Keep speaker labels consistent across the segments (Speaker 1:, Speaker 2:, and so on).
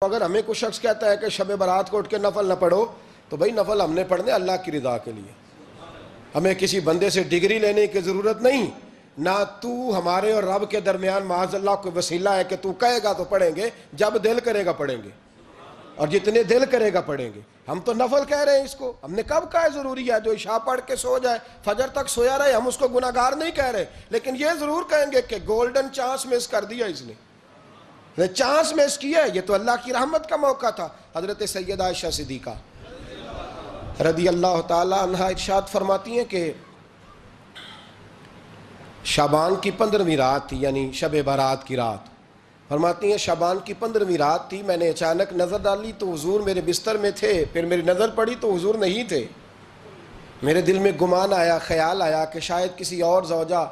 Speaker 1: اگر ہمیں کوئی شخص کہتا ہے کہ شب برات کو اٹھ کے نفل نہ پڑھو تو بھائی نفل ہم نے پڑھنے اللہ کی رضا کے لیے، ہمیں کسی بندے سے ڈگری لینے کی ضرورت نہیں، نہ تو ہمارے اور رب کے درمیان معاذ اللہ کوئی وسیلہ ہے کہ تو کہے گا تو پڑھیں گے، جب دل کرے گا پڑھیں گے اور جتنے دل کرے گا پڑھیں گے۔ ہم تو نفل کہہ رہے ہیں، اس کو ہم نے کب کہا ہے ضروری ہے؟ جو عشاء پڑھ کے سو جائے فجر تک سویا رہے، ہم اس کو گناہگار نہیں کہہ رہے، لیکن یہ ضرور کہیں گے کہ گولڈن چانس مس کر دیا اس نے، چانس مس کیا ہے، یہ تو اللہ کی رحمت کا موقع تھا۔ حضرت سیدہ عائشہ صدیقہ رضی اللہ تعالی عنہا ارشاد فرماتی ہیں کہ شعبان کی 15ویں رات تھی، یعنی شب برات کی رات، فرماتی ہیں شعبان کی 15ویں رات تھی، میں نے اچانک نظر ڈالی تو حضور میرے بستر میں تھے، پھر میری نظر پڑی تو حضور نہیں تھے، میرے دل میں گمان آیا، خیال آیا کہ شاید کسی اور زوجہ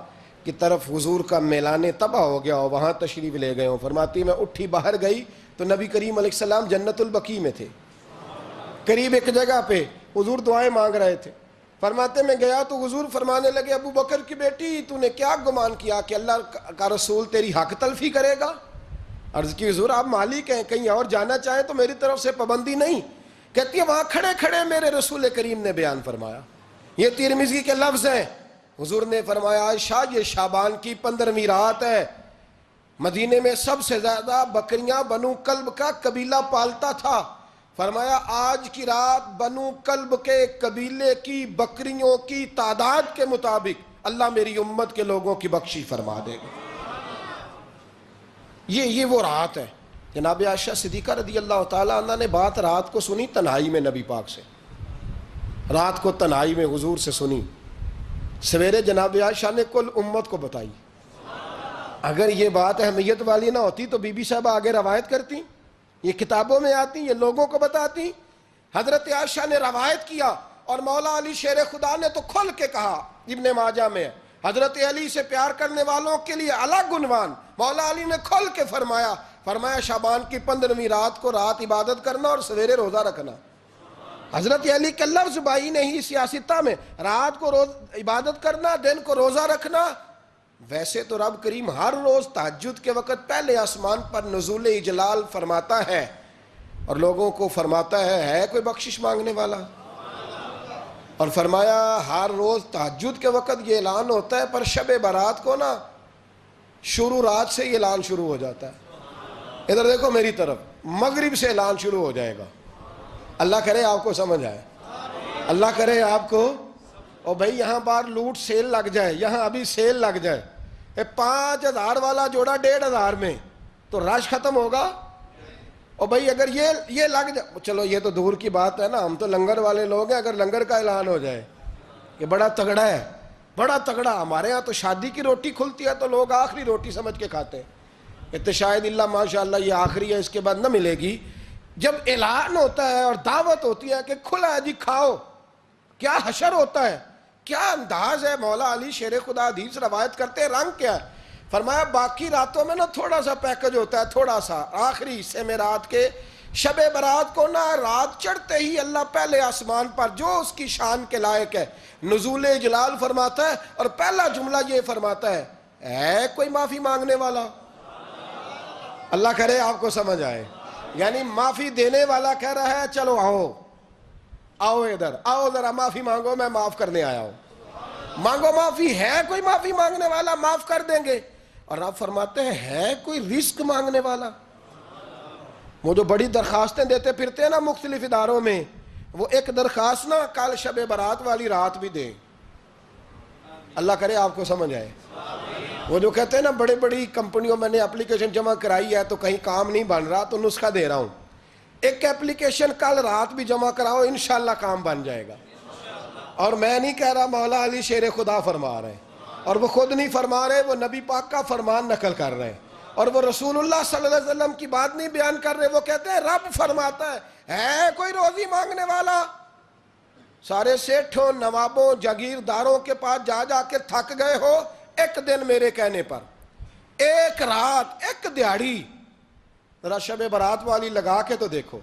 Speaker 1: کی طرف حضور کا میلان تباہ ہو گیا ہو، وہاں تشریف لے گئے ہوں۔ فرماتی میں اٹھی باہر گئی تو نبی کریم علیہ السلام جنت البقیع میں تھے، قریب ایک جگہ پہ حضور دعائیں مانگ رہے تھے۔ فرماتے میں گیا تو حضور فرمانے لگے ابو بکر کی بیٹی تو نے کیا گمان کیا کہ اللہ کا رسول تیری حق تلفی کرے گا؟ عرض کی حضور آپ مالک ہیں، کہیں اور جانا چاہیں تو میری طرف سے پابندی نہیں۔ کہتی ہے وہاں کھڑے کھڑے میرے رسول کریم نے بیان فرمایا، یہ ترمذی کے لفظ ہیں، حضور نے فرمایا عائشہ یہ شعبان کی 15ویں رات ہے، مدینے میں سب سے زیادہ بکریاں بنو کلب کا قبیلہ پالتا تھا، فرمایا آج کی رات بنو کلب کے قبیلے کی بکریوں کی تعداد کے مطابق اللہ میری امت کے لوگوں کی بخشی فرما دے گا۔ یہ وہ رات ہے۔ جناب عائشہ صدیقہ رضی اللہ تعالی عنہ نے بات رات کو سنی تنہائی میں نبی پاک سے، رات کو تنہائی میں حضور سے سنی، سویرے جناب عائشہ نے کل امت کو بتائی۔ اگر یہ بات اہمیت والی نہ ہوتی تو بی بی صاحبہ آگے روایت کرتی، یہ کتابوں میں آتی، یہ لوگوں کو بتاتی۔ حضرت عائشہ نے روایت کیا اور مولا علی شیر خدا نے تو کھل کے کہا، ابن ماجہ میں ہے، حضرت علی سے پیار کرنے والوں کے لیے الگ عنوان، مولا علی نے کھل کے فرمایا شعبان کی 15ویں رات کو رات عبادت کرنا اور سویرے روزہ رکھنا۔ حضرت علی کے لفظ بائی نہیں سیاستہ میں، رات کو روز عبادت کرنا، دن کو روزہ رکھنا۔ ویسے تو رب کریم ہر روز تہجد کے وقت پہلے آسمان پر نزول اجلال فرماتا ہے اور لوگوں کو فرماتا ہے کوئی بخشش مانگنے والا؟ اور فرمایا ہر روز تہجد کے وقت یہ اعلان ہوتا ہے، پر شب برات کو نا شروع رات سے یہ اعلان شروع ہو جاتا ہے۔ ادھر دیکھو میری طرف، مغرب سے اعلان شروع ہو جائے گا۔ اللہ کرے آپ کو سمجھ آئے، اللہ کرے آپ کو، اور بھائی یہاں بار لوٹ سیل لگ جائے، یہاں ابھی سیل لگ جائے، 5000 والا جوڑا 1500 میں تو رش ختم ہوگا۔ اور بھائی اگر یہ لگ جائے، چلو یہ تو دور کی بات ہے نا، ہم تو لنگر والے لوگ ہیں، اگر لنگر کا اعلان ہو جائے کہ بڑا تگڑا ہے، بڑا تگڑا، ہمارے ہاں تو شادی کی روٹی کھلتی ہے تو لوگ آخری روٹی سمجھ کے کھاتے ہیں، تو شاید اللہ ماشاءاللہ یہ آخری ہے، اس کے بعد نہ ملے گی۔ جب اعلان ہوتا ہے اور دعوت ہوتی ہے کہ کھلا ہے جی کھاؤ، کیا حشر ہوتا ہے، کیا انداز ہے۔ مولا علی شیر خدا حدیث روایت کرتے ہیں، رنگ کیا ہے؟ فرمایا باقی راتوں میں نا تھوڑا سا پیکج ہوتا ہے، تھوڑا سا، آخری حصے میں رات کے شب برات کو نا رات چڑھتے ہی اللہ پہلے آسمان پر جو اس کی شان کے لائق ہے نزول جلال فرماتا ہے، اور پہلا جملہ یہ فرماتا ہے کوئی معافی مانگنے والا؟ اللہ کرے آپ کو سمجھ آئے، یعنی معافی دینے والا کہہ رہا ہے چلو آؤ ادھر آؤ ذرا معافی مانگو، میں معاف کرنے آیا ہوں، مانگو معافی، ہے کوئی معافی مانگنے والا؟ معاف کر دیں گے۔ اور آپ فرماتے ہیں ہے کوئی رزق مانگنے والا؟ وہ جو بڑی درخواستیں دیتے پھرتے ہیں نا مختلف اداروں میں، وہ ایک درخواست نا کل شب برات والی رات بھی دیں، اللہ کرے آپ کو سمجھ آئے۔ وہ جو کہتے ہیں نا بڑے بڑی کمپنیوں میں نے اپلیکیشن جمع کرائی ہے تو کہیں کام نہیں بن رہا تو نسخہ دے رہا ہوں، ایک اپلیکیشن کل رات بھی جمع کراؤ انشاءاللہ کام بن جائے گا۔ اور میں نہیں کہہ رہا، مولا علی شیر خدا فرما رہے ہیں، اور وہ خود نہیں فرما رہے، وہ نبی پاک کا فرمان نقل کر رہے ہیں، اور وہ رسول اللہ صلی اللہ علیہ وسلم کی بات نہیں بیان کر رہے، وہ کہتے ہیں رب فرماتا ہے کوئی روزی مانگنے والا؟ سارے سیٹھوں نوابوں جاگیرداروں کے پاس جا جا کے تھک گئے ہو، ایک دن میرے کہنے پر، ایک رات، ایک دیہڑی ذرا شب برات والی لگا کے تو دیکھو،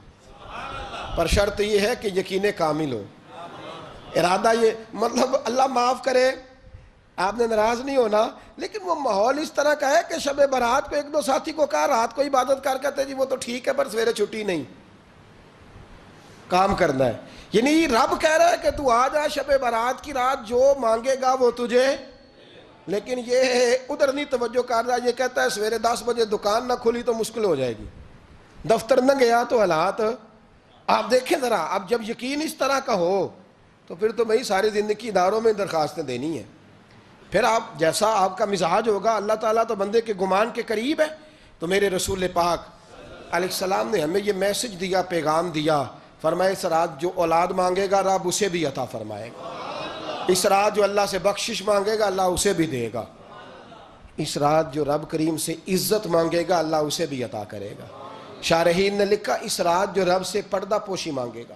Speaker 1: پر شرط یہ ہے کہ یقین کامل ہو، ارادہ یہ، مطلب اللہ معاف کرے، آپ نے ناراض نہیں ہونا، لیکن وہ ماحول اس طرح کا ہے کہ شب برات کو ایک دو ساتھی کو کہا رات کو عبادت کر کہتے جی وہ تو ٹھیک ہے پر سویرے چھٹی نہیں، کام کرنا ہے. یعنی رب کہہ رہا ہے کہ تو آ جا شب برات کی رات، جو مانگے گا وہ تجھے. لیکن یہ ادھر نہیں توجہ کر رہا، یہ کہتا ہے سویرے 10 بجے دکان نہ کھلی تو مشکل ہو جائے گی، دفتر نہ گیا تو حالات. آپ دیکھیں ذرا، اب جب یقین اس طرح کا ہو تو پھر تو بھائی ساری زندگی اداروں میں درخواستیں دینی ہیں. پھر آپ جیسا آپ کا مزاج ہوگا، اللہ تعالیٰ تو بندے کے گمان کے قریب ہے. تو میرے رسول پاک علیہ السلام نے ہمیں یہ میسج دیا، پیغام دیا، فرمائے اس رات جو اولاد مانگے گا رب اسے بھی عطا فرمائے گا. اس رات جو اللہ سے بخشش مانگے گا اللہ اسے بھی دے گا. اس رات جو رب کریم سے عزت مانگے گا اللہ اسے بھی عطا کرے گا. شارحین نے لکھا اس رات جو رب سے پردہ پوشی مانگے گا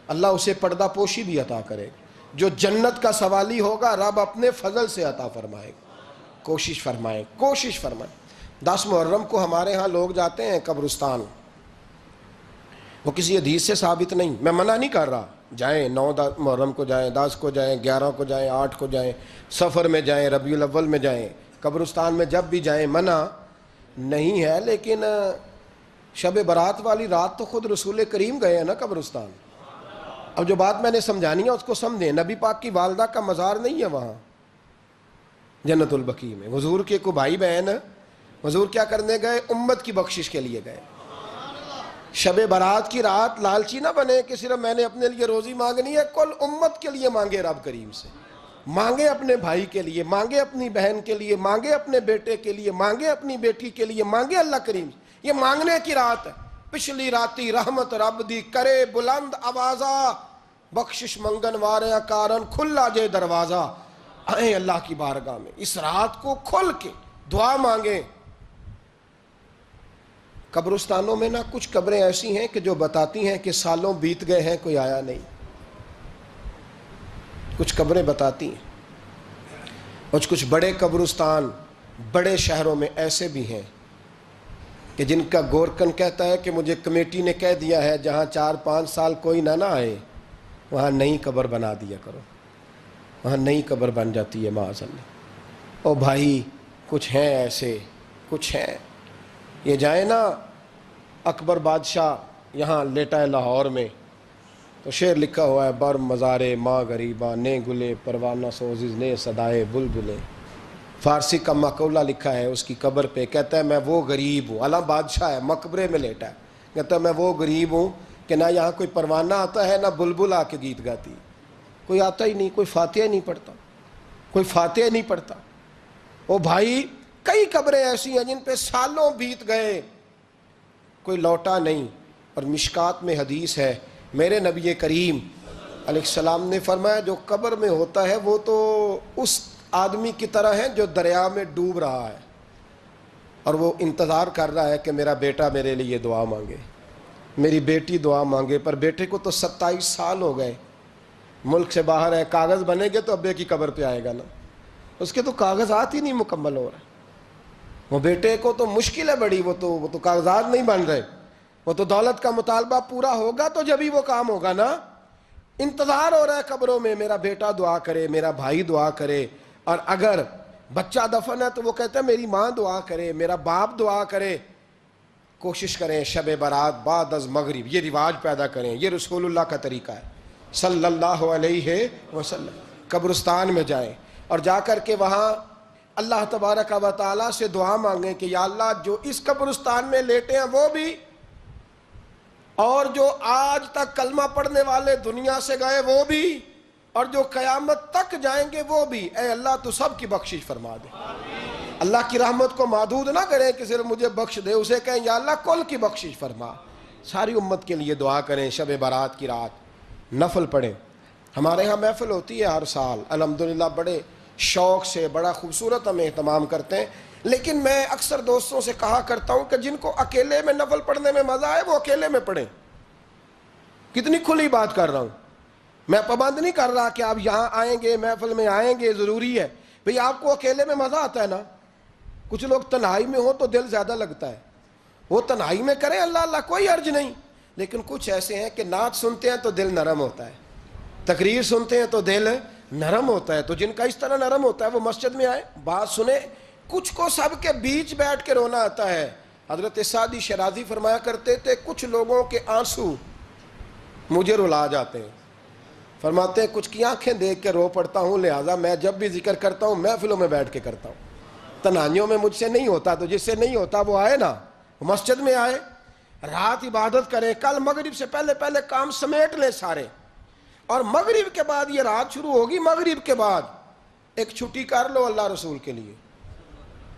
Speaker 1: اللہ اسے پردہ پوشی بھی عطا کرے گا. جو جنت کا سوالی ہوگا رب اپنے فضل سے عطا فرمائے گا. کوشش فرمائیں، کوشش فرمائیں. 10 محرم کو ہمارے ہاں لوگ جاتے ہیں قبرستان، وہ کسی حدیث سے ثابت نہیں، میں منع نہیں کر رہا، جائیں 9 محرم کو جائیں، 10 کو جائیں، 11 کو جائیں، 8 کو جائیں، سفر میں جائیں، ربیع الاول میں جائیں، قبرستان میں جب بھی جائیں منع نہیں ہے. لیکن شب برات والی رات تو خود رسول کریم گئے ہیں نا قبرستان. اب جو بات میں نے سمجھانی ہے اس کو سمجھیں. نبی پاک کی والدہ کا مزار نہیں ہے وہاں جنت البقیع میں. حضور کے کو بھائی بہن، حضور کیا کرنے گئے؟ امت کی بخشش کے لیے گئے. شب برات کی رات لالچی نہ بنے کہ صرف میں نے اپنے لیے روزی مانگنی ہے، کل امت کے لیے مانگے رب کریم سے. مانگے اپنے بھائی کے لیے، مانگے اپنی بہن کے لیے، مانگے اپنے بیٹے کے لیے، مانگے اپنی بیٹی کے لیے، مانگے اللہ کریم سے. یہ مانگنے کی رات ہے. پچھلی راتی رحمت رب دی کرے بلند آوازہ، بخشش منگن وارے کارن کھلا جے دروازہ. آئیں اللہ کی بارگاہ میں اس رات کو کھل کے دعا مانگیں. قبرستانوں میں نا کچھ قبریں ایسی ہیں کہ جو بتاتی ہیں کہ سالوں بیت گئے ہیں کوئی آیا نہیں. کچھ قبریں بتاتی ہیں. اور کچھ بڑے قبرستان بڑے شہروں میں ایسے بھی ہیں کہ جن کا گورکن کہتا ہے کہ مجھے کمیٹی نے کہہ دیا ہے جہاں 4-5 سال کوئی نہ آئے وہاں نئی قبر بنا دیا کرو. وہاں نئی قبر بن جاتی ہے معاذ اللہ. او بھائی کچھ ہیں ایسے، کچھ ہیں. یہ جائیں نا اکبر بادشاہ یہاں لیٹا ہے لاہور میں، تو شعر لکھا ہوا ہے بر مزارے ماں غریباں نے گلے پروانہ سوزز نے صدائے بلبلے. فارسی کا مقولہ لکھا ہے اس کی قبر پہ، کہتا ہے میں وہ غریب ہوں. اعلیٰ بادشاہ ہے مقبرے میں لیٹا ہے، کہتا ہے میں وہ غریب ہوں کہ نہ یہاں کوئی پروانہ آتا ہے نہ بلبل آ کے گیت گاتی. کوئی آتا ہی نہیں، کوئی فاتحہ نہیں پڑھتا، کوئی فاتحہ نہیں پڑھتا. او بھائی کئی قبریں ایسی ہیں جن پہ سالوں بیت گئے کوئی لوٹا نہیں. اور مشکات میں حدیث ہے میرے نبی کریم علیہ السلام نے فرمایا جو قبر میں ہوتا ہے وہ تو اس آدمی کی طرح ہے جو دریا میں ڈوب رہا ہے اور وہ انتظار کر رہا ہے کہ میرا بیٹا میرے لیے دعا مانگے، میری بیٹی دعا مانگے. پر بیٹے کو تو 27 سال ہو گئے، ملک سے باہر ہے. کاغذ بنے گے تو ابے کی قبر پہ آئے گا نا، اس کے تو کاغذات ہی نہیں مکمل ہو رہے. وہ بیٹے کو تو مشکل ہے بڑی، وہ تو کاغذات نہیں بن رہے. وہ تو دولت کا مطالبہ پورا ہوگا تو جبھی وہ کام ہوگا نا. انتظار ہو رہا ہے قبروں میں میرا بیٹا دعا کرے، میرا بھائی دعا کرے. اور اگر بچہ دفن ہے تو وہ کہتا ہے میری ماں دعا کرے، میرا باپ دعا کرے. کوشش کریں شب برات بعد از مغرب یہ رواج پیدا کریں. یہ رسول اللہ کا طریقہ ہے صلی اللہ علیہ وسلم. قبرستان میں جائیں اور جا کر کے وہاں اللہ تبارک و تعالیٰ سے دعا مانگیں کہ یا اللہ جو اس قبرستان میں لیٹے ہیں وہ بھی، اور جو آج تک کلمہ پڑھنے والے دنیا سے گئے وہ بھی، اور جو قیامت تک جائیں گے وہ بھی. اے اللہ تو سب کی بخشش فرما دے. اللہ کی رحمت کو محدود نہ کریں کہ صرف مجھے بخش دے، اسے کہیں یا اللہ کل کی بخشش فرما. ساری امت کے لیے دعا کریں. شب برات کی رات نفل پڑھیں. ہمارے ہاں محفل ہوتی ہے ہر سال الحمدللہ، بڑے شوق سے بڑا خوبصورت ہم اہتمام کرتے ہیں. لیکن میں اکثر دوستوں سے کہا کرتا ہوں کہ جن کو اکیلے میں نفل پڑھنے میں مزہ آئے وہ اکیلے میں پڑھیں. کتنی کھلی بات کر رہا ہوں. میں پابند نہیں کر رہا کہ آپ یہاں آئیں گے محفل میں آئیں گے ضروری ہے. بھئی آپ کو اکیلے میں مزہ آتا ہے نا. کچھ لوگ تنہائی میں ہو تو دل زیادہ لگتا ہے، وہ تنہائی میں کریں اللہ اللہ کوئی عرض نہیں. لیکن کچھ ایسے ہیں کہ نعت سنتے ہیں تو دل نرم ہوتا ہے، تقریر سنتے ہیں تو دل نرم ہوتا ہے. تو جن کا اس طرح نرم ہوتا ہے وہ مسجد میں آئے, بات سنے. کچھ کو سب کے بیچ بیٹھ کے رونا آتا ہے. حضرت سعدی شیرازی فرمایا کرتے تھے کچھ لوگوں کے آنسو مجھے رلا جاتے ہیں. فرماتے ہیں کچھ کی آنکھیں دیکھ کے رو پڑتا ہوں, لہٰذا میں جب بھی ذکر کرتا ہوں محفلوں میں بیٹھ کے کرتا ہوں. تنہائیوں میں مجھ سے نہیں ہوتا, تو جس سے نہیں ہوتا وہ آئے نا, مسجد میں آئے, رات عبادت کریں. کل مغرب سے پہلے پہلے کام سمیٹ لیں سارے, اور مغرب کے بعد یہ رات شروع ہوگی, مغرب کے بعد ایک چھٹی کر لو اللہ رسول کے لیے.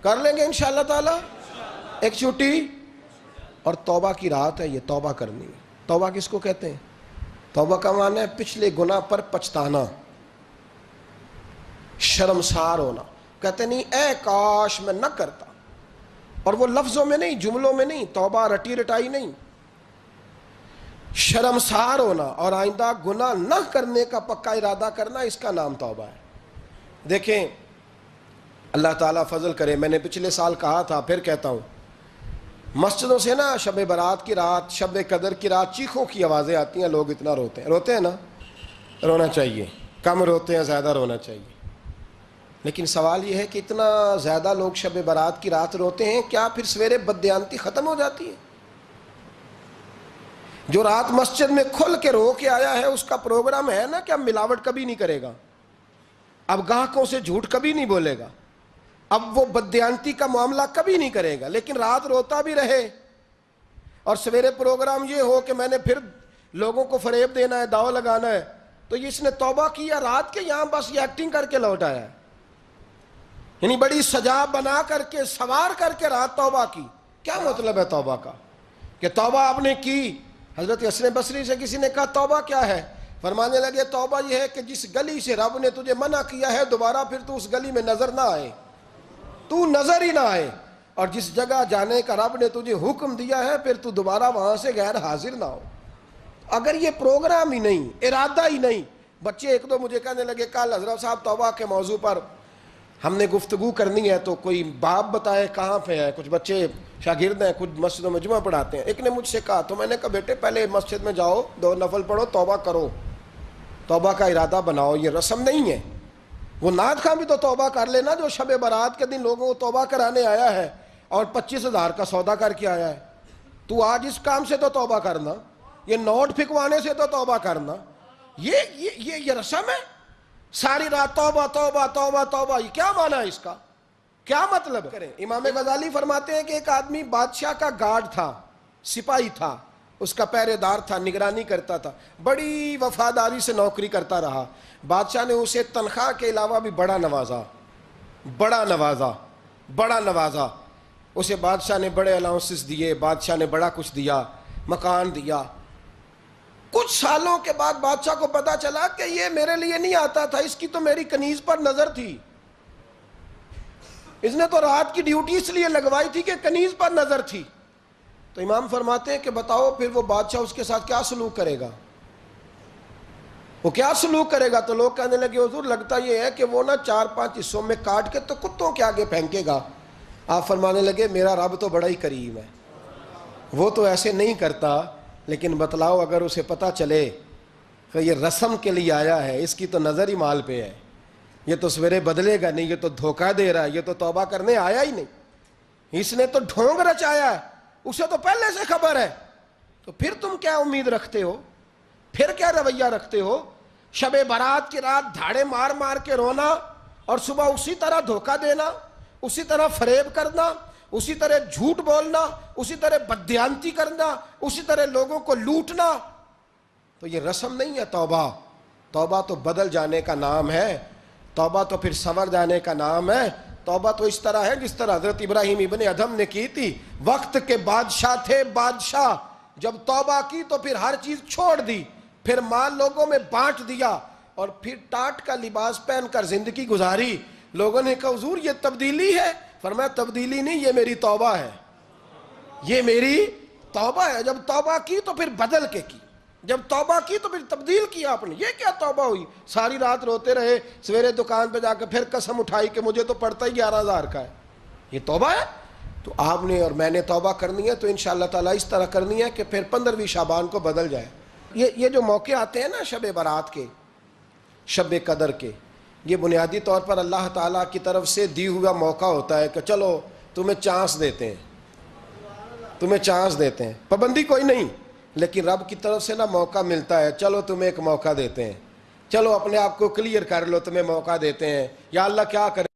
Speaker 1: کر لیں گے انشاءاللہ تعالی ایک چھٹی. اور توبہ کی رات ہے یہ, توبہ کرنی ہے. توبہ کس کو کہتے ہیں؟ توبہ کا معنی ہے پچھلے گناہ پر پچھتانا, شرمسار ہونا. کہتے نہیں اے کاش میں نہ کرتا, اور وہ لفظوں میں نہیں, جملوں میں نہیں, توبہ رٹی رٹائی نہیں. شرمسار ہونا اور آئندہ گناہ نہ کرنے کا پکا ارادہ کرنا, اس کا نام توبہ ہے. دیکھیں اللہ تعالیٰ فضل کرے, میں نے پچھلے سال کہا تھا پھر کہتا ہوں, مسجدوں سے نا شب برات کی رات, شب قدر کی رات چیخوں کی آوازیں آتی ہیں, لوگ اتنا روتے ہیں نا. رونا چاہیے, کم روتے ہیں زیادہ رونا چاہیے. لیکن سوال یہ ہے کہ اتنا زیادہ لوگ شب برات کی رات روتے ہیں, کیا پھر سویرے بددیانتی ختم ہو جاتی ہے؟ جو رات مسجد میں کھل کے رو کے آیا ہے اس کا پروگرام ہے نا کہ اب ملاوٹ کبھی نہیں کرے گا, اب گاہکوں سے جھوٹ کبھی نہیں بولے گا, اب وہ بددیانتی کا معاملہ کبھی نہیں کرے گا. لیکن رات روتا بھی رہے اور سویرے پروگرام یہ ہو کہ میں نے پھر لوگوں کو فریب دینا ہے, داؤ لگانا ہے, تو اس نے توبہ کیا رات کے, یہاں بس یہ ایکٹنگ کر کے لوٹ آیا ہے. یعنی بڑی سجا بنا کر کے سوار کر کے رات توبہ کی. کیا مطلب ہے توبہ کا؟ کہ توبہ آپ نے کی. حضرت حسن بصری سے کسی نے کہا توبہ کیا ہے؟ فرمانے لگے توبہ یہ ہے کہ جس گلی سے رب نے تجھے منع کیا ہے دوبارہ پھر تو اس گلی میں نظر نہ آئے, تو نظر ہی نہ آئے. اور جس جگہ جانے کا رب نے تجھے حکم دیا ہے پھر تو دوبارہ وہاں سے غیر حاضر نہ ہو. اگر یہ پروگرام ہی نہیں, ارادہ ہی نہیں. بچے ایک دو مجھے کہنے لگے کل حضرت صاحب توبہ کے موضوع پر ہم نے گفتگو کرنی ہے, تو کوئی باب بتائے کہاں پہ ہے. کچھ بچے شاگرد ہیں, کچھ مسجدوں میں جمعہ پڑھاتے ہیں. ایک نے مجھ سے کہا, تو میں نے کہا بیٹے پہلے مسجد میں جاؤ, 2 نفل پڑھو, توبہ کرو, توبہ کا ارادہ بناؤ. یہ رسم نہیں ہے. وہ نعت خواں بھی تو توبہ کر لینا جو شب برات کے دن لوگوں کو توبہ کرانے آیا ہے اور 25,000 کا سودا کر کے آیا ہے. تو آج اس کام سے تو توبہ کرنا, یہ نوٹ پھکوانے سے تو توبہ کرنا. یہ رسم ہے. ساری رات توبہ توبہ توبہ توبہ, یہ کیا معنی ہے اس کا؟ کیا مطلب کریں؟ امام غزالی فرماتے ہیں کہ ایک آدمی بادشاہ کا گارڈ تھا, سپاہی تھا, اس کا پہرے دار تھا, نگرانی کرتا تھا, بڑی وفاداری سے نوکری کرتا رہا. بادشاہ نے اسے تنخواہ کے علاوہ بھی بڑا نوازا. اسے بادشاہ نے بڑے الاؤنسز دیے, بادشاہ نے بڑا کچھ دیا, مکان دیا. کچھ سالوں کے بعد بادشاہ کو پتا چلا کہ یہ میرے لیے نہیں آتا تھا, اس کی تو میری کنیز پر نظر تھی. اس نے تو رات کی ڈیوٹی اس لیے لگوائی تھی کہ کنیز پر نظر تھی. تو امام فرماتے ہیں کہ بتاؤ پھر وہ بادشاہ اس کے ساتھ کیا سلوک کرے گا؟ وہ کیا سلوک کرے گا؟ تو لوگ کہنے لگے حضور لگتا یہ ہے کہ وہ نا 4-5 حصوں میں کاٹ کے تو کتوں کے آگے پھینکے گا. آپ فرمانے لگے میرا رب تو بڑا ہی کریم ہے, وہ تو ایسے نہیں کرتا. لیکن بتلاؤ اگر اسے پتا چلے کہ یہ رسم کے لیے آیا ہے, اس کی تو نظر ہی مال پہ ہے, یہ تو سویرے بدلے گا نہیں, یہ تو دھوکہ دے رہا ہے, یہ تو توبہ کرنے آیا ہی نہیں, اس نے تو ڈھونگ رچایا ہے, اسے تو پہلے سے خبر ہے. تو پھر تم کیا امید رکھتے ہو؟ پھر کیا رویہ رکھتے ہو؟ شب برات کی رات دھاڑے مار مار کے رونا اور صبح اسی طرح دھوکہ دینا, اسی طرح فریب کرنا, اسی طرح جھوٹ بولنا, اسی طرح بددیانتی کرنا, اسی طرح لوگوں کو لوٹنا. تو یہ رسم نہیں ہے توبہ. توبہ تو بدل جانے کا نام ہے, توبہ تو پھر سنور جانے کا نام ہے. توبہ تو اس طرح ہے جس طرح حضرت ابراہیم ابن ادھم نے کی تھی. وقت کے بادشاہ تھے بادشاہ, جب توبہ کی تو پھر ہر چیز چھوڑ دی, پھر مال لوگوں میں بانٹ دیا اور پھر ٹاٹ کا لباس پہن کر زندگی گزاری. لوگوں نے کہا حضور یہ تبدیلی ہے. فرمایا تبدیلی نہیں, یہ میری توبہ ہے, یہ میری توبہ ہے. جب توبہ کی تو پھر بدل کے کی, جب توبہ کی تو پھر تبدیل کیا آپ نے. یہ کیا توبہ ہوئی؟ ساری رات روتے رہے, سویرے دکان پہ جا کے پھر قسم اٹھائی کہ مجھے تو پڑتا ہی 11,000 کا ہے. یہ توبہ ہے؟ تو آپ نے اور میں نے توبہ کرنی ہے تو انشاءاللہ تعالیٰ اس طرح کرنی ہے کہ پھر 15ویں شعبان کو بدل جائے. یہ جو موقع آتے ہیں نا شب برات کے, شب قدر کے، یہ بنیادی طور پر اللہ تعالیٰ کی طرف سے دی ہوا موقع ہوتا ہے کہ چلو تمہیں چانس دیتے ہیں، تمہیں چانس دیتے ہیں، پابندی کوئی نہیں، لیکن رب کی طرف سے نا موقع ملتا ہے، چلو تمہیں ایک موقع دیتے ہیں، چلو اپنے آپ کو کلیئر کر لو، تمہیں موقع دیتے ہیں، یا اللہ کیا کرے،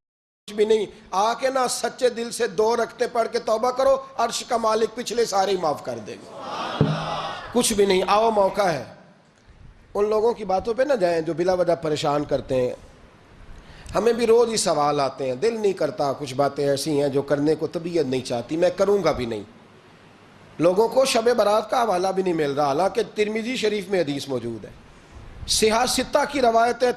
Speaker 1: کچھ بھی نہیں، آ کے نا سچے دل سے 2 رکعتیں پڑھ کے توبہ کرو، عرش کا مالک پچھلے سارے ہی معاف کر دے گا، کچھ بھی نہیں، آؤ موقع ہے۔ ان لوگوں کی باتوں پہ نہ جائیں جو بلا وجہ پریشان کرتے ہیں، ہمیں بھی روز ہی سوال آتے ہیں، دل نہیں کرتا، کچھ باتیں ایسی ہیں جو کرنے کو طبیعت نہیں چاہتی، میں کروں گا بھی نہیں۔ لوگوں کو شب برات کا حوالہ بھی نہیں مل رہا، حالانکہ ترمذی شریف میں حدیث موجود ہے، صحاح ستہ کی روایت ہے،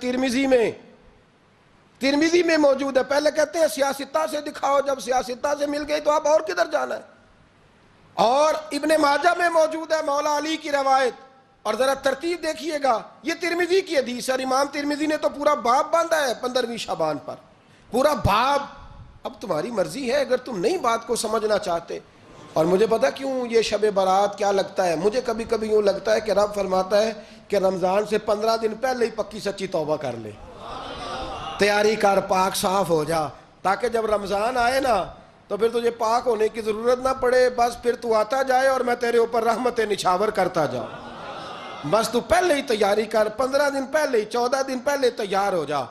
Speaker 1: ترمذی میں موجود ہے۔ پہلے کہتے ہیں صحاح ستہ سے دکھاؤ، جب صحاح ستہ سے مل گئی تو آپ اور کدھر جانا ہے؟ اور ابن ماجہ میں موجود ہے مولا علی کی روایت، اور ذرا ترتیب دیکھیے گا، یہ ترمذی کی حدیث ہے، اور امام ترمذی نے تو پورا باب باندھا ہے 15ویں شعبان پر، پورا باب۔ اب تمہاری مرضی ہے، اگر تم نئی بات کو سمجھنا چاہتے۔ اور مجھے پتا کیوں یہ شب برات کیا لگتا ہے، مجھے کبھی کبھی یوں لگتا ہے کہ رب فرماتا ہے کہ رمضان سے 15 دن پہلے ہی پکی سچی توبہ کر لے، تیاری کر، پاک صاف ہو جا، تاکہ جب رمضان آئے نا تو پھر تجھے پاک ہونے کی ضرورت نہ پڑے، بس پھر تو آتا جائے اور میں تیرے اوپر رحمت نچھاور کرتا جاؤں، بس تو پہلے ہی تیاری کر، 15 دن پہلے ہی، 14 دن پہلے تیار ہو جا۔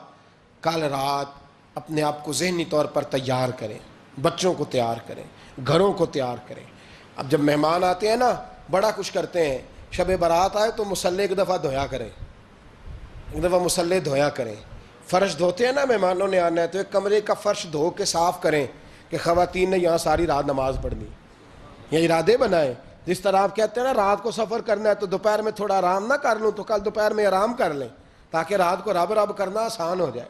Speaker 1: کل رات اپنے آپ کو ذہنی طور پر تیار کریں، بچوں کو تیار کریں، گھروں کو تیار کریں۔ اب جب مہمان آتے ہیں نا بڑا کچھ کرتے ہیں، شب برات آئے تو مصلی ایک دفعہ دھویا کریں، ایک دفعہ مصلی دھویا کریں۔ فرش دھوتے ہیں نا، مہمانوں نے آنا ہے تو ایک کمرے کا فرش دھو کے صاف کریں کہ خواتین نے یہاں ساری رات نماز پڑھنی، یہ ارادے بنائیں۔ جس طرح آپ کہتے ہیں نا رات کو سفر کرنا ہے تو دوپہر میں تھوڑا آرام نہ کر لوں تو کل دوپہر میں آرام کر لیں، تاکہ رات کو رب رب کرنا آسان ہو جائے،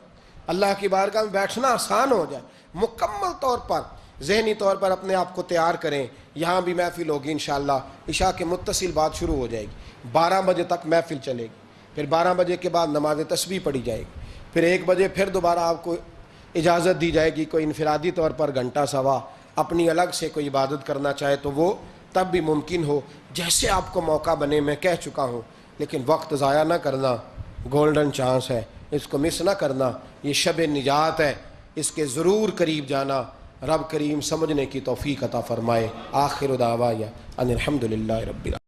Speaker 1: اللہ کی بارگاہ میں بیٹھنا آسان ہو جائے۔ مکمل طور پر ذہنی طور پر اپنے آپ کو تیار کریں۔ یہاں بھی محفل ہوگی انشاءاللہ، عشاء کے متصل بعد شروع ہو جائے گی، 12 بجے تک محفل چلے گی، پھر 12 بجے کے بعد نماز تسبیح پڑھی جائے گی، پھر 1 بجے پھر دوبارہ آپ کو اجازت دی جائے گی، کوئی انفرادی طور پر گھنٹہ سوا اپنی الگ سے کوئی عبادت کرنا چاہے تو وہ تب بھی ممکن ہو، جیسے آپ کو موقع بنے۔ میں کہہ چکا ہوں، لیکن وقت ضائع نہ کرنا، گولڈن چانس ہے، اس کو مس نہ کرنا، یہ شب نجات ہے، اس کے ضرور قریب جانا۔ رب کریم سمجھنے کی توفیق عطا فرمائے۔ آخر دعوایا ان الحمدللہ رب العالمین۔